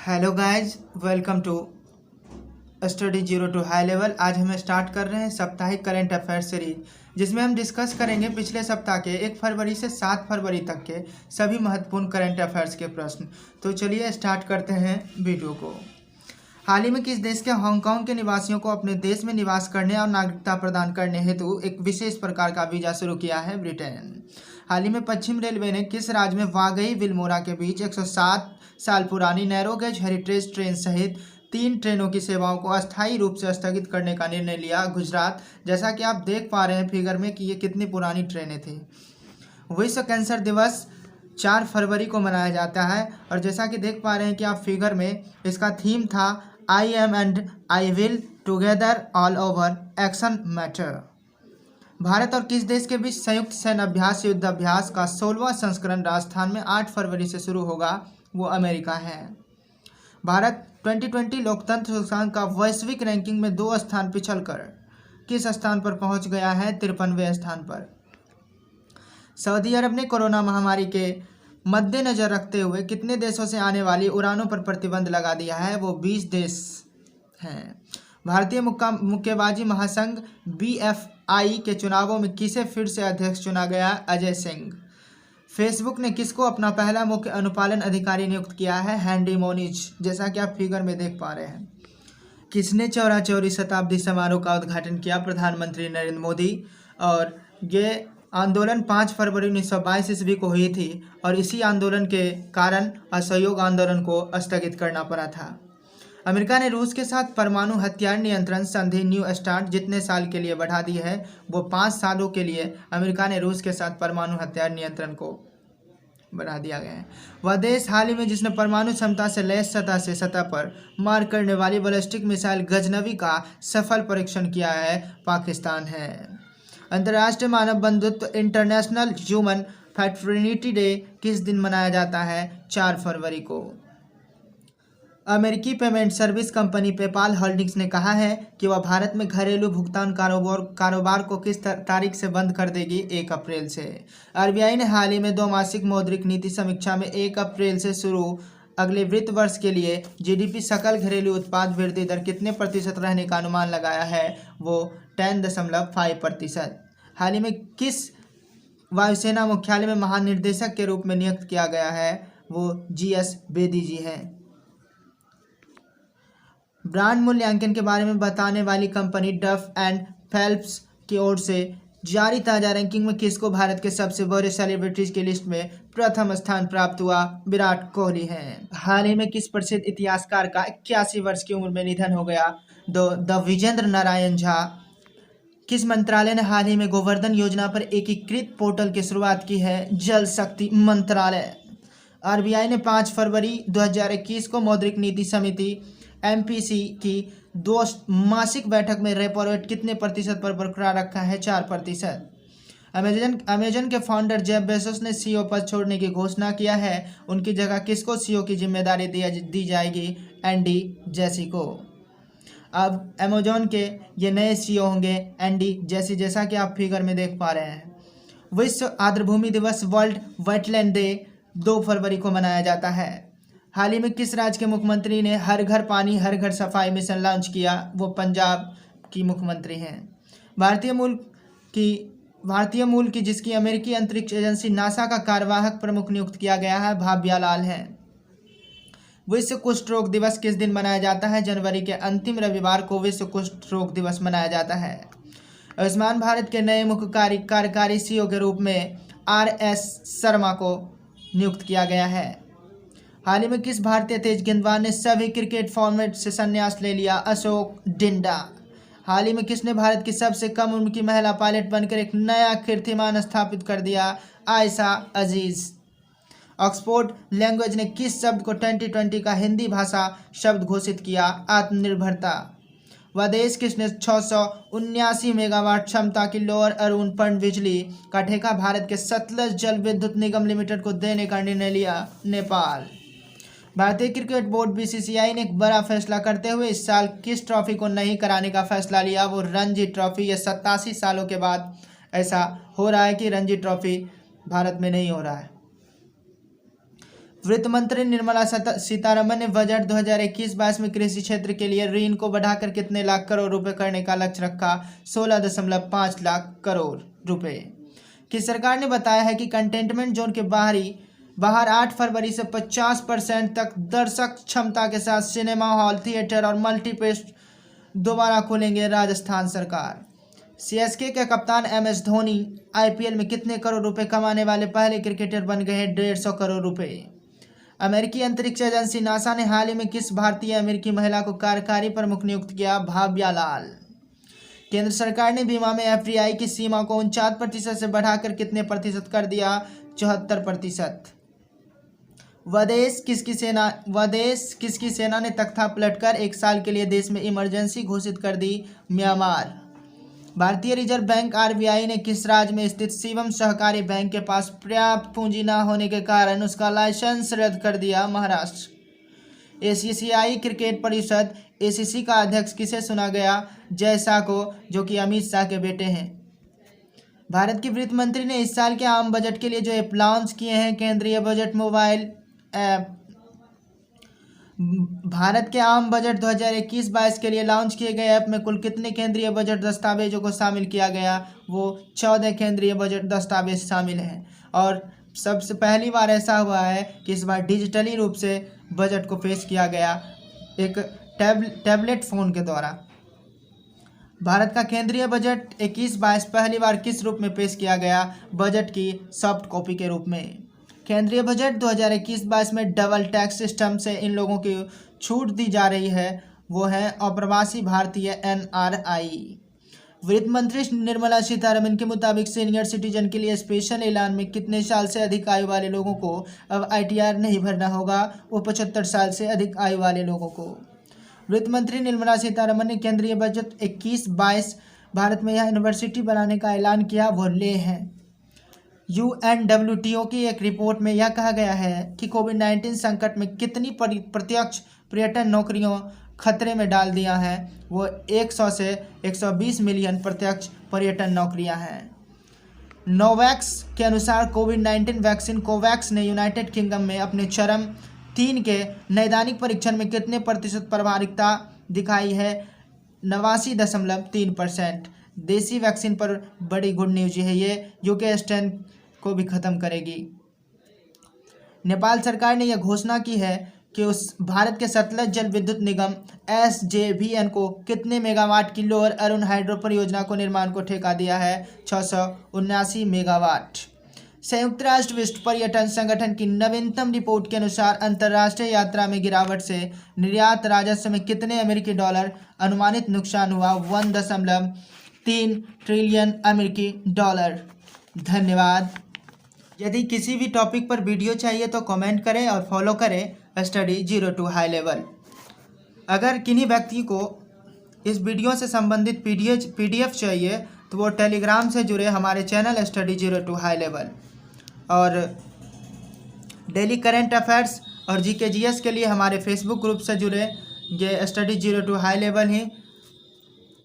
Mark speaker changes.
Speaker 1: Hello guys, welcome to study zero to high level. आज हम start कर रहे हैं साप्ताहिक करंट अफेयर सीरीज, जिसमें हम डिस्कस करेंगे पिछले सप्ताह के 1 फरवरी से 7 फरवरी तक के सभी महत्वपूर्ण करंट अफेयर्स के प्रश्न। तो चलिए स्टार्ट करते हैं वीडियो को। हाल ही में किस देश के हांगकांग के निवासियों को अपने देश में निवास करने और नागरिकता प्रदान करने हेतु एक विशेष प्रकार का वीजा शुरू किया है? ब्रिटेन। हाल ही में पश्चिम रेलवे ने किस राज्य में वागई विल्मोरा के बीच 107 साल पुरानी नैरो गेज हेरिटेज ट्रेन सहित 3 ट्रेनों की सेवाओं को अस्थायी रूप से स्थगित करने का निर्णय लिया? गुजरात। जैसा कि आप देख पा रहे हैं फिगर में कि ये कितनी पुरानी ट्रेनें थी। विश्व कैंसर दिवस 4 फरवरी को मनाया जाता है और जैसा कि देख पा रहे हैं कि आप फिगर में, इसका थीम था I am and I will together all over action matter. Bharat और किस देश के बीच संयुक्त सैन्य अभ्यास युद्ध अभ्यास का 16वां संस्करण राजस्थान में 8 फरवरी से शुरू होगा? वो अमेरिका है। भारत 2020 लोकतंत्र सूचकांक का वैश्विक रैंकिंग में 2 स्थान पिछलकर किस स्थान पर पहुंच गया है? 53वें स्थान पर। सऊदी अरब ने कोरोना महामारी के मद्देनजर रखते हुए कितने देशों से आने वाली उड़ानों पर प्रतिबंध लगा दिया है? वो 20 देश हैं। भारतीय मुक्केबाजी महासंघ BFI के चुनावों में किसे फिर से अध्यक्ष चुना गया? अजय सिंह। फेसबुक ने किसको अपना पहला मुख्य अनुपालन अधिकारी नियुक्त किया है? हैंडी मोनिज। जैसा कि आप फिगर में देख पा रहे हैं। किसने चौरा चौरी शताब्दी समारोह का उद्घाटन किया? प्रधानमंत्री नरेंद्र मोदी। और ये आंदोलन 5 फरवरी 1922 ईस्वी को हुई थी और इसी आंदोलन के कारण असहयोग आंदोलन को स्थगित करना पड़ा था। अमेरिका ने रूस के साथ परमाणु हथियार नियंत्रण संधि न्यू स्टार्ट जितने साल के लिए बढ़ा दी है? वो 5 सालों के लिए अमेरिका ने रूस के साथ परमाणु हथियार नियंत्रण को बढ़ा दिया गया है। वह देश हाल ही में जिसने परमाणु क्षमता से लैस सतह पर मार करने वाली बैलिस्टिक मिसाइल गजनवी का सफल परीक्षण किया है? पाकिस्तान है। अंतर्राष्ट्रीय मानव बंधुत्व इंटरनेशनल ह्यूमन फ्रेटर्निटी डे किस दिन मनाया जाता है? 4 फरवरी को। अमेरिकी payment service company PayPal holdings ने कहा है कि वह भारत में घरेलू भुगतान कारोबार को किस तारीख से बंद कर देगी? 1 अप्रैल से। RBI ने हाल ही में 2 मासिक मौद्रिक नीति समीक्षा में 1 अप्रैल से शुरू अगले वित्त वर्ष के लिए GDP सकल घरेलू उत्पाद वृद्धि दर कितने प्रतिशत रहने का अनुमान लगाया है? वो 10.5%। हाल ही में किस वायुसेना मुख्यालय में महानिर्देशक के रूप में नियुक्त किया गया है? वो GS बेदी जी हैं। ब्रांड मूल्यांकन के बारे में बताने वाली कंपनी डफ एंड फेल्प्स की ओर से जारी ताज़ा रैंकिंग में किसको भारत के सबसे बड़े सेलिब्रिटीज की लिस्ट में प्रथम स्थान प्राप्त हुआ? विराट कोहली हैं। हाल ही में किस प्रसिद्ध इतिहासकार का 81 वर्ष की उम्र में निधन हो गया? द विजेंद्र नारायण झा। किस मंत्रालय ने हाल ही में गोवर्धन योजना पर एकीकृत पोर्टल की शुरुआत की है? जल शक्ति मंत्रालय। RBI ने 5 फरवरी 2021 को मौद्रिक नीति समिति MPC की 2 मासिक बैठक में रेपो रेट कितने प्रतिशत पर बरकरार रखा है? 4%। अमेजन के फाउंडर जेफ बेजोस ने CEO पद छोड़ने की घोषणा किया है। उनकी जगह किसको CEO की जिम्मेदारी दी जाएगी? एंडी जेसी को। अब अमेजोन के ये नए CEO होंगे एंडी जेसी, जैसा कि आप फिगर में देख पा रहे हैं। विश्व आर्द्रभूमि दिवस वर्ल्ड वेटलैंड डे 2 फरवरी को मनाया जाता है। हाल ही में किस राज्य के मुख्यमंत्री ने हर घर पानी हर घर सफाई मिशन लॉन्च किया? वो पंजाब की मुख्यमंत्री हैं। भारतीय मूल की जिसकी अमेरिकी अंतरिक्ष एजेंसी नासा का कार्यवाहक प्रमुख नियुक्त किया गया है? भाव्या लाल हैं। विश्व कुष्ठ रोग दिवस किस दिन मनाया जाता है? जनवरी के अंतिम रविवार को विश्व कुष्ठ रोग दिवस मनाया जाता है। आयुष्मान भारत के नए मुख्य कार्यकारी CEO के रूप में RS शर्मा को नियुक्त किया गया है। हाल ही में किस भारतीय तेज गेंदबाज ने सभी क्रिकेट फॉर्मेट से संन्यास ले लिया? अशोक डिंडा। हाल ही में किसने भारत की सबसे कम उम्र की महिला पायलट बनकर एक नया कीर्तिमान स्थापित कर दिया? आयशा अजीज। ऑक्सफोर्ड लैंग्वेज ने किस शब्द को 2020 का हिंदी भाषा शब्द घोषित किया? आत्मनिर्भरता। वह देश किसने 679 मेगावाट क्षमता की लोअर अरुण पनबिजली का ठेका भारत के सतलज जल विद्युत निगम लिमिटेड को देने का निर्णय लिया? नेपाल। भारतीय क्रिकेट बोर्ड BCCI ने एक बड़ा फैसला करते हुए इस साल किस ट्रॉफी को नहीं कराने का फैसला लिया? वो रणजी ट्रॉफी। ये 87 सालों के बाद ऐसा हो रहा है कि रणजी ट्रॉफी भारत में नहीं हो रहा है। वित्त मंत्री निर्मला सीतारमण ने बजट 2021-22 में कृषि क्षेत्र के लिए ऋण को बढ़ाकर कितने लाख करोड़ रुपए करने का लक्ष्य रखा? 16.5 लाख करोड़ रुपए की सरकार ने बताया है कि कंटेनमेंट जोन के बाहर 8 फरवरी से 50% तक दर्शक क्षमता के साथ सिनेमा हॉल, थिएटर और मल्टीप्लेक्स दोबारा खोलेंगे राजस्थान सरकार। सीएसके के कप्तान MS धोनी IPL में कितने करोड़ रुपए कमाने वाले पहले क्रिकेटर बन गए हैं? 150 करोड़ रुपए। अमेरिकी अंतरिक्ष एजेंसी नासा ने हाल ही में किस भारतीय अमेरिकी महिला को कार्यकारी प्रमुख नियुक्त किया? भाव्या लाल। केंद्र सरकार ने बीमा में FDI की सीमा को 49% से बढ़ाकर कितने प्रतिशत कर दिया? 74%। स्वदेश किसकी सेना ने तख्ता पलटकर 1 साल के लिए देश में इमरजेंसी घोषित कर दी? म्यांमार। भारतीय रिजर्व बैंक RBI ने किस राज्य में स्थित शिवम सहकारी बैंक के पास पर्याप्त पूंजी न होने के कारण उसका लाइसेंस रद्द कर दिया? महाराष्ट्र। ACCI क्रिकेट परिषद ACC का अध्यक्ष किसे चुना गया? जय शाह को, जो कि अमित शाह के बेटे हैं। भारत की वित्त मंत्री ने इस साल के आम बजट के लिए जो ऐप लॉन्च किए हैं, केंद्रीय बजट मोबाइल ऐप। भारत के आम बजट 2021-22 के लिए लॉन्च किए गए ऐप में कुल कितने केंद्रीय बजट दस्तावेजों को शामिल किया गया? वो 14 केंद्रीय बजट दस्तावेज शामिल हैं। और सबसे पहली बार ऐसा हुआ है कि इस बार डिजिटली रूप से बजट को पेश किया गया एक टैबलेट फ़ोन के द्वारा। भारत का केंद्रीय बजट 21-22 पहली बार किस रूप में पेश किया गया? बजट की सॉफ्ट कॉपी के रूप में। केंद्रीय बजट 2021-22 में डबल टैक्स सिस्टम से इन लोगों की छूट दी जा रही है, वो है अप्रवासी भारतीय NRI। वित्त मंत्री निर्मला सीतारमण के मुताबिक सीनियर सिटीजन के लिए स्पेशल ऐलान में कितने साल से अधिक आयु वाले लोगों को अब ITR नहीं भरना होगा? वो 75 साल से अधिक आयु वाले लोगों को। वित्त मंत्री निर्मला सीतारमण ने केंद्रीय बजट 21-22 भारत में यह यूनिवर्सिटी बनाने का ऐलान किया, वो लेह है। UNWTO की एक रिपोर्ट में यह कहा गया है कि कोविड-19 संकट में कितनी प्रत्यक्ष पर्यटन नौकरियों खतरे में डाल दिया है? वो 100 से 120 मिलियन प्रत्यक्ष पर्यटन नौकरियां हैं। नोवैक्स के अनुसार कोविड-19 वैक्सीन कोवैक्स ने यूनाइटेड किंगडम में अपने चरण 3 के नैदानिक परीक्षण में कितने प्रतिशत प्रभावकारिता दिखाई है? 89.3%। देसी वैक्सीन पर बड़ी गुड न्यूज है, ये UK स्ट्रेन को भी ख़त्म करेगी। नेपाल सरकार ने यह घोषणा की है कि उस भारत के सतलज जल विद्युत निगम SJVN को कितने मेगावाट की लोअर अरुण हाइड्रो परियोजना को निर्माण को ठेका दिया है? 679 मेगावाट। संयुक्त राष्ट्र विश्व पर्यटन संगठन की नवीनतम रिपोर्ट के अनुसार अंतर्राष्ट्रीय यात्रा में गिरावट से निर्यात राजस्व में कितने अमेरिकी डॉलर अनुमानित नुकसान हुआ? 1.3 ट्रिलियन अमेरिकी डॉलर। धन्यवाद। यदि किसी भी टॉपिक पर वीडियो चाहिए तो कमेंट करें और फॉलो करें स्टडी 0 to हाई लेवल। अगर किन्हीं व्यक्ति को इस वीडियो से संबंधित PDF चाहिए तो वो टेलीग्राम से जुड़े हमारे channel study 0 to high level. और डेली करंट अफेयर्स और GK GS के लिए हमारे फेसबुक ग्रुप से जुड़े, ये study 0 to high level he.